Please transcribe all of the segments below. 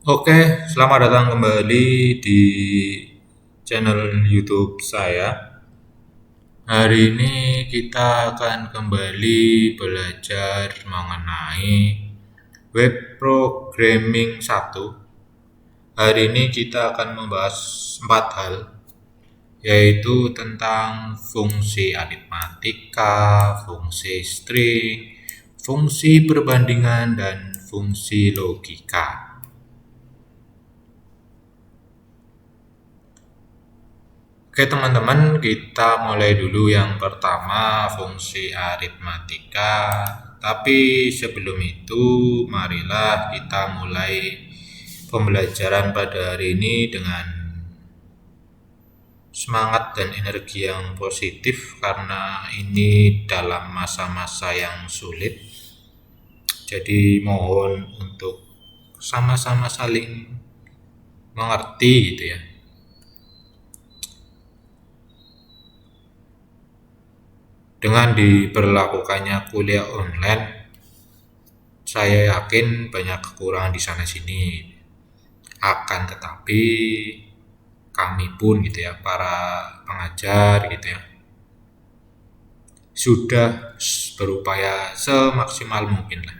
Oke, selamat datang kembali di channel YouTube saya. Hari ini kita akan kembali belajar mengenai web programming 1. Hari ini kita akan membahas 4 hal, yaitu tentang fungsi aritmatika, fungsi string, fungsi perbandingan, dan fungsi logika. Oke teman-teman, kita mulai dulu yang pertama, fungsi aritmatika. Tapi sebelum itu, marilah kita mulai pembelajaran pada hari ini dengan semangat dan energi yang positif, karena ini dalam masa-masa yang sulit. Jadi mohon untuk sama-sama saling mengerti gitu ya. Dengan diberlakukannya kuliah online, saya yakin banyak kekurangan di sana sini. Akan tetapi kami pun gitu ya, para pengajar gitu ya, sudah berupaya semaksimal mungkin lah.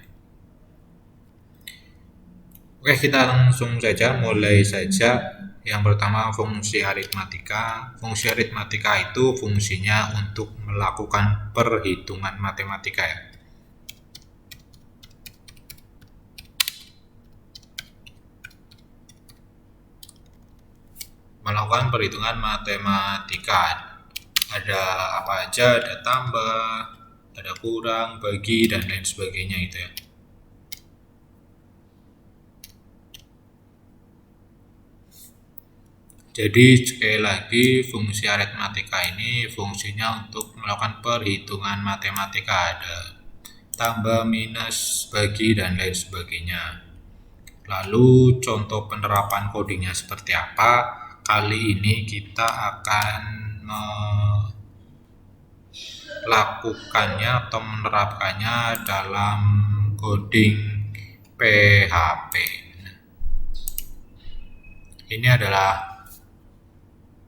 Oke, kita langsung saja mulai saja. Yang pertama, fungsi aritmatika. Fungsi aritmatika itu fungsinya untuk melakukan perhitungan matematika ya. Melakukan perhitungan matematika. Ada apa aja, ada tambah, ada kurang, bagi, dan lain sebagainya itu ya. Jadi sekali lagi, fungsi aritmatika ini fungsinya untuk melakukan perhitungan matematika, ada tambah, minus, bagi, dan lain sebagainya. Lalu contoh penerapan codingnya seperti apa? Kali ini kita akan melakukannya atau menerapkannya dalam coding PHP. Ini adalah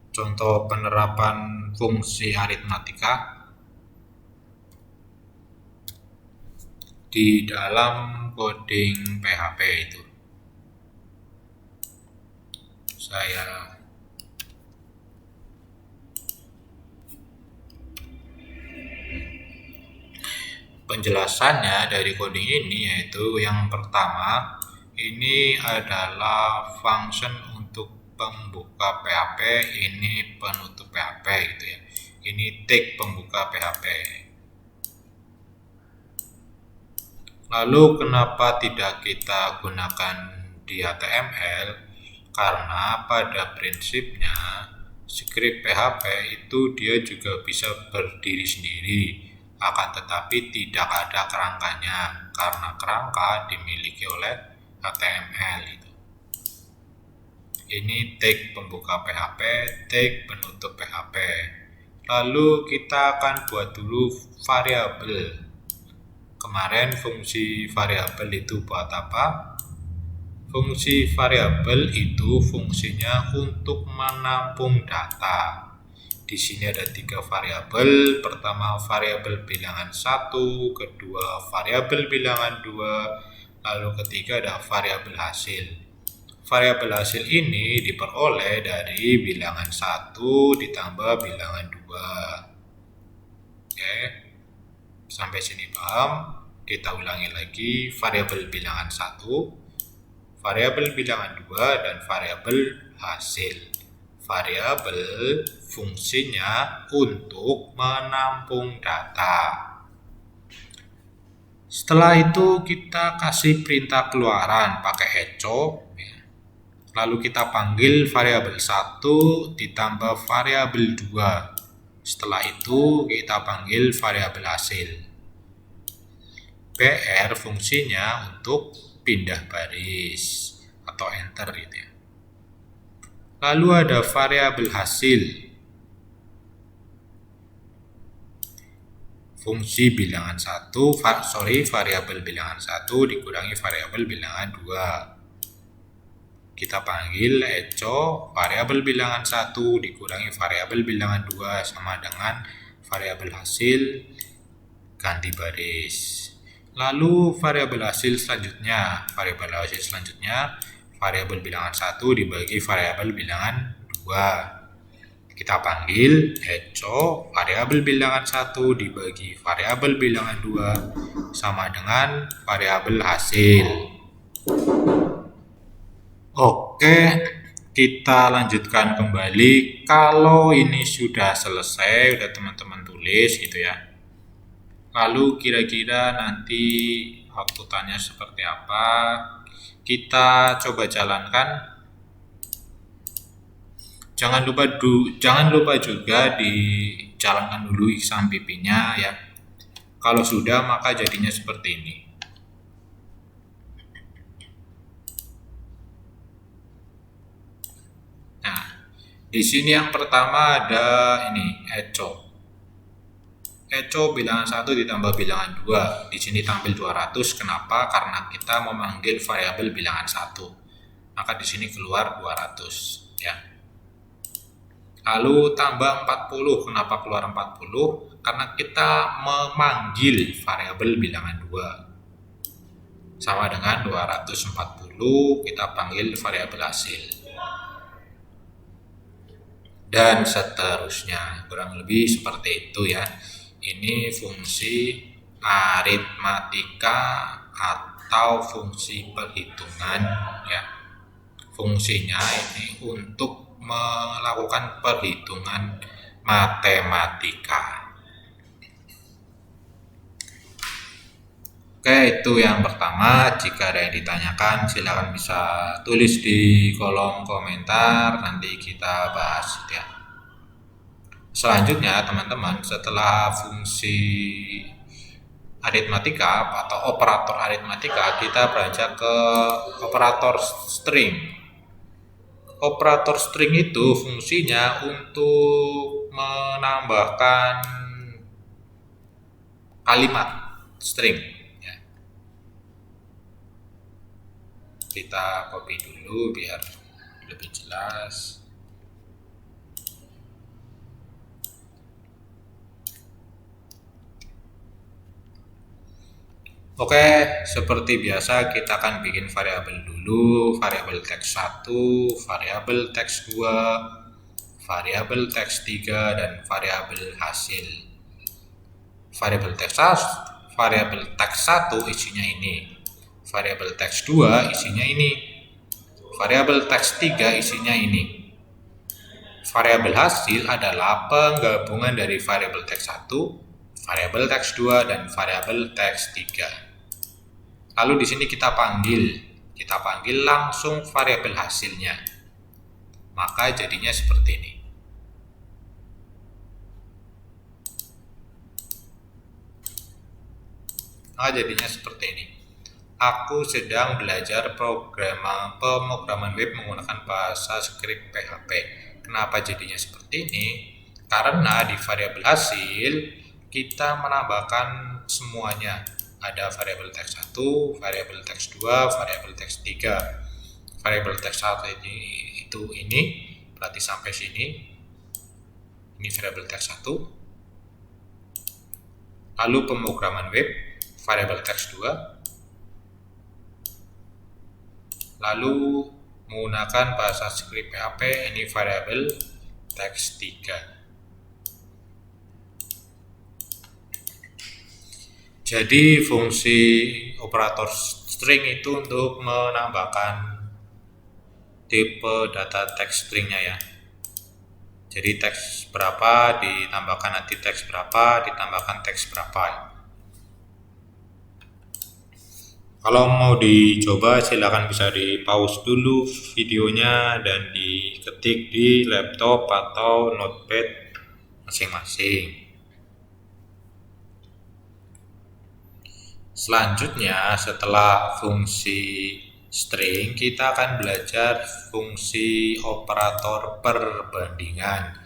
contoh penerapan fungsi aritmatika di dalam coding PHP itu. Saya penjelasannya dari coding ini, yaitu yang pertama, ini adalah function untuk pembuka PHP, ini penutup PHP gitu ya. Ini tag pembuka PHP. Lalu kenapa tidak kita gunakan di HTML? Karena pada prinsipnya script PHP itu dia juga bisa berdiri sendiri, akan tetapi tidak ada kerangkanya, karena kerangka dimiliki oleh HTML itu. Ini tag pembuka PHP, tag penutup PHP. Lalu kita akan buat dulu variabel. Kemarin fungsi variabel itu buat apa? Fungsi variabel itu fungsinya untuk menampung data. Di sini ada 3 variabel. Pertama variabel bilangan 1, kedua variabel bilangan 2, lalu ketiga ada variabel hasil. Variabel hasil ini diperoleh dari bilangan 1 ditambah bilangan 2. Oke. Sampai sini paham? Kita ulangi lagi, variabel bilangan 1, variabel bilangan 2, dan variabel hasil. Variabel fungsinya untuk menampung data. Setelah itu kita kasih perintah keluaran pakai echo. Lalu kita panggil variabel 1 ditambah variabel 2. Setelah itu kita panggil variabel hasil. PR fungsinya untuk pindah baris atau enter gitu ya. Lalu ada variabel hasil. Fungsi bilangan 1, variabel bilangan 1 dikurangi variabel bilangan 2. kita panggil echo variabel bilangan 1 dikurangi variabel bilangan 2 sama dengan variabel hasil ganti baris. Lalu variabel hasil selanjutnya, variabel bilangan 1 dibagi variabel bilangan 2. Kita panggil echo variabel bilangan 1 dibagi variabel bilangan 2 sama dengan variabel hasil. Oke, kita lanjutkan kembali. Kalau ini sudah selesai, udah teman-teman tulis gitu ya. Lalu kira-kira nanti outputannya seperti apa? Kita coba jalankan. Jangan lupa juga dijalankan dulu XAMPP-nya ya. Kalau sudah maka jadinya seperti ini. Nah, di sini yang pertama ada ini echo. Echo bilangan 1 ditambah bilangan 2. Di sini tampil 200. Kenapa? Karena kita memanggil variabel bilangan 1. Maka di sini keluar 200 ya. Lalu tambah 40. Kenapa keluar 40? Karena kita memanggil variabel bilangan 2. Sama dengan 240 kita panggil variabel hasil. Dan seterusnya. Kurang lebih seperti itu ya. Ini fungsi aritmatika atau fungsi perhitungan ya. Fungsinya ini untuk melakukan perhitungan matematika. Oke, itu yang pertama. Jika ada yang ditanyakan, silakan bisa tulis di kolom komentar. Nanti kita bahas ya. Selanjutnya, teman-teman, setelah fungsi aritmatika atau operator aritmatika, kita beranjak ke operator string. Operator string itu fungsinya untuk menambahkan kalimat string ya. Kita copy dulu biar lebih jelas. Oke, seperti biasa kita akan bikin variabel dulu, variabel teks 1, variabel teks 2, variabel teks 3, dan variabel hasil. Variabel teks 1 isinya ini, variabel teks 2 isinya ini, variabel teks 3 isinya ini. Variabel hasil adalah penggabungan dari variabel teks 1, variabel teks 2, dan variabel teks 3. Lalu di sini kita panggil langsung variabel hasilnya. Maka jadinya seperti ini. Aku sedang belajar pemrograman web menggunakan bahasa script PHP. Kenapa jadinya seperti ini? Karena di variabel hasil kita menambahkan semuanya. Ada variabel teks 1, variabel teks 2, variabel teks 3. Variabel teks 1 ini berarti sampai sini. Ini variabel teks 1. Lalu pemrograman web, variabel teks 2. Lalu menggunakan bahasa script PHP, ini variabel teks 3. Jadi fungsi operator string itu untuk menambahkan tipe data teks stringnya ya. Jadi teks berapa ditambahkan nanti teks berapa, ditambahkan teks berapa. Kalau mau dicoba silakan bisa di pause dulu videonya dan diketik di laptop atau notepad masing-masing. Selanjutnya, setelah fungsi string, kita akan belajar fungsi operator perbandingan.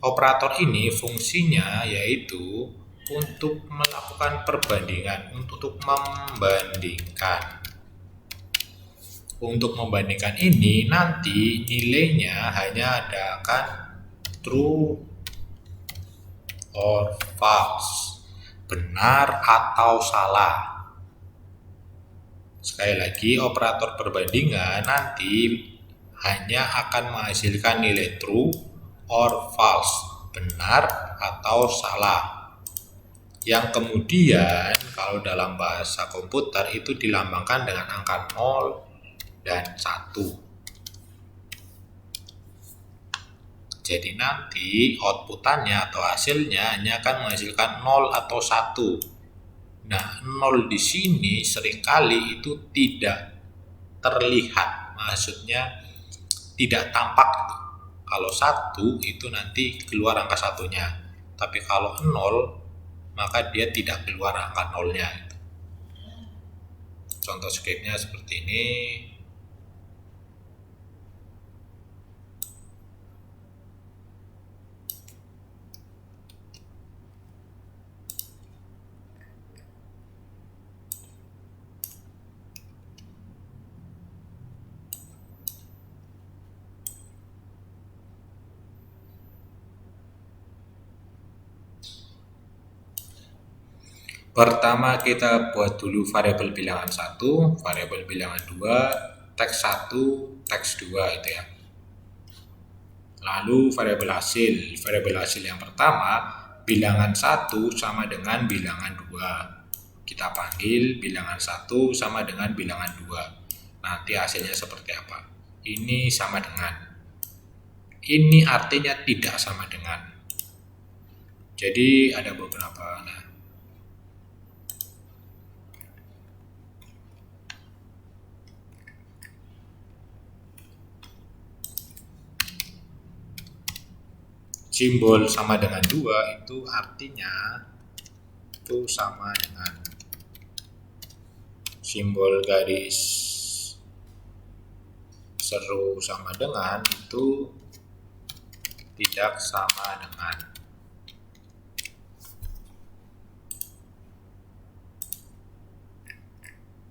Operator ini fungsinya yaitu untuk melakukan perbandingan, untuk membandingkan. Untuk membandingkan ini nanti nilainya hanya akan true or false, benar atau salah. Sekali lagi, operator perbandingan nanti hanya akan menghasilkan nilai true or false, benar atau salah. Yang kemudian kalau dalam bahasa komputer itu dilambangkan dengan angka 0 dan 1. Jadi nanti outputannya atau hasilnya hanya akan menghasilkan 0 atau 1. Nah, 0 di sini seringkali itu tidak terlihat, maksudnya tidak tampak. Kalau 1 itu nanti keluar angka satunya, tapi kalau 0 maka dia tidak keluar angka 0-nya. Contoh scriptnya seperti ini. Pertama kita buat dulu variabel bilangan 1, variabel bilangan 2, teks 1, teks 2 itu ya. Lalu variabel hasil yang pertama bilangan 1 sama dengan bilangan 2. Kita panggil bilangan 1 sama dengan bilangan 2. Nanti hasilnya seperti apa? Ini sama dengan. Ini artinya tidak sama dengan. Jadi ada beberapa. Simbol sama dengan 2 itu artinya itu sama dengan simbol garis seru sama dengan itu tidak sama dengan.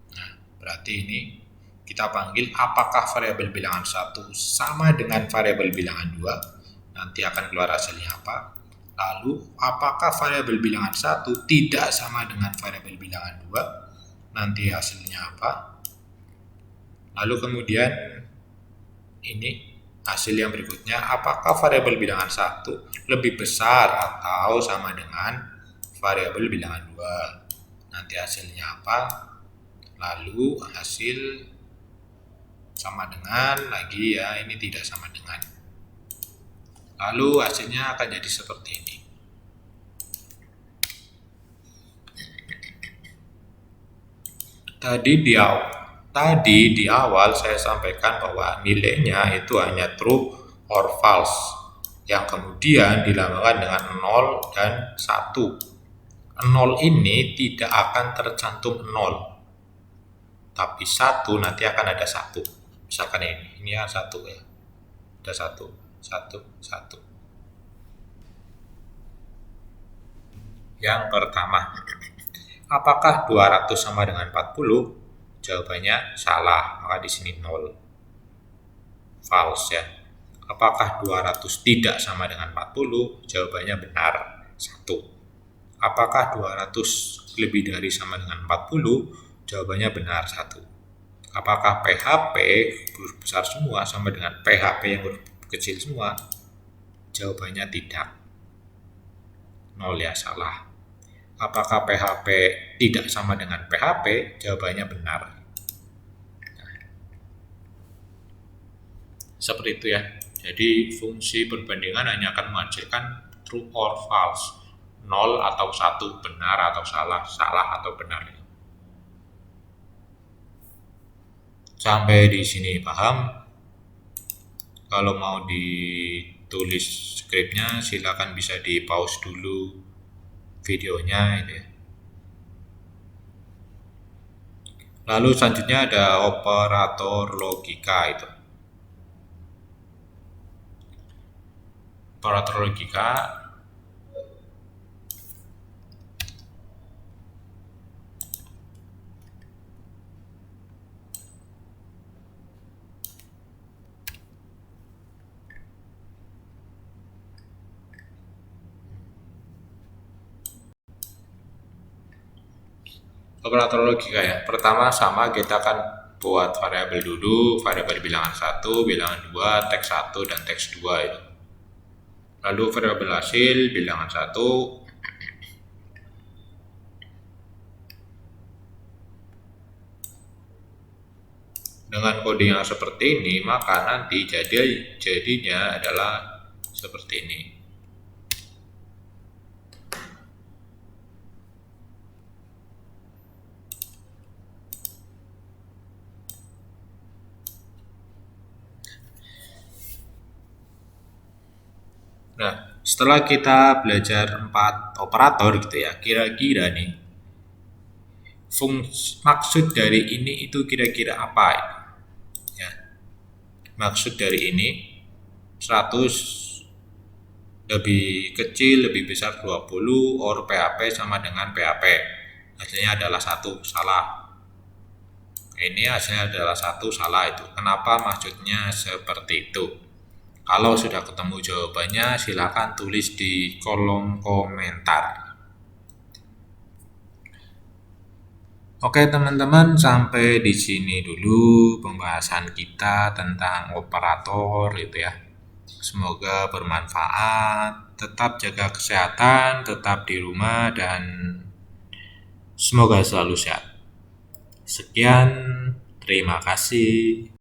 Nah, berarti ini kita panggil apakah variabel bilangan 1 sama dengan variabel bilangan 2. Nanti akan keluar hasilnya apa. Lalu apakah variabel bilangan 1 tidak sama dengan variabel bilangan 2, nanti hasilnya apa. Lalu kemudian ini hasil yang berikutnya, apakah variabel bilangan 1 lebih besar atau sama dengan variabel bilangan 2, nanti hasilnya apa. Lalu hasil sama dengan lagi ya, ini tidak sama dengan. Lalu hasilnya akan jadi seperti ini. Tadi di awal saya sampaikan bahwa nilainya itu hanya true or false, yang kemudian dilambangkan dengan 0 dan 1. 0 ini tidak akan tercantum 0, tapi 1 nanti akan ada 1. Misalkan ini ya 1 ya. Ada 1. 1. Yang pertama, apakah 200 sama dengan 40? Jawabannya salah, maka di sini 0. False ya. Apakah 200 tidak sama dengan 40? Jawabannya benar, 1. Apakah 200 lebih dari sama dengan 40? Jawabannya benar, 1. Apakah PHP huruf besar semua sama dengan PHP yang huruf kecil semua? Jawabannya tidak, 0 ya, salah. Apakah PHP tidak sama dengan PHP? Jawabannya benar. Seperti itu ya. Jadi fungsi perbandingan hanya akan menghasilkan true or false, 0 atau 1, benar atau salah, salah atau benar. Sampai di sini paham? Kalau mau ditulis skripnya silakan bisa di pause dulu videonya ini. Lalu selanjutnya ada operator logika itu. Operator logika Operator logika ya. Pertama sama kita akan buat variabel dulu, variabel bilangan 1, bilangan 2, teks 1 dan teks 2 itu. Lalu variabel hasil bilangan 1 dengan kode yang seperti ini, maka nanti jadinya adalah seperti ini. Nah, setelah kita belajar 4 operator gitu ya, kira-kira nih maksud dari ini itu kira-kira apa ya? Maksud dari ini 100 lebih kecil, lebih besar 20, or PAP sama dengan PAP. Hasilnya adalah 1, salah. Ini hasilnya adalah 1, salah itu. Kenapa maksudnya seperti itu? Kalau sudah ketemu jawabannya, silakan tulis di kolom komentar. Oke teman-teman, sampai di sini dulu pembahasan kita tentang operator itu ya. Semoga bermanfaat. Tetap jaga kesehatan, tetap di rumah, dan semoga selalu sehat. Sekian, terima kasih.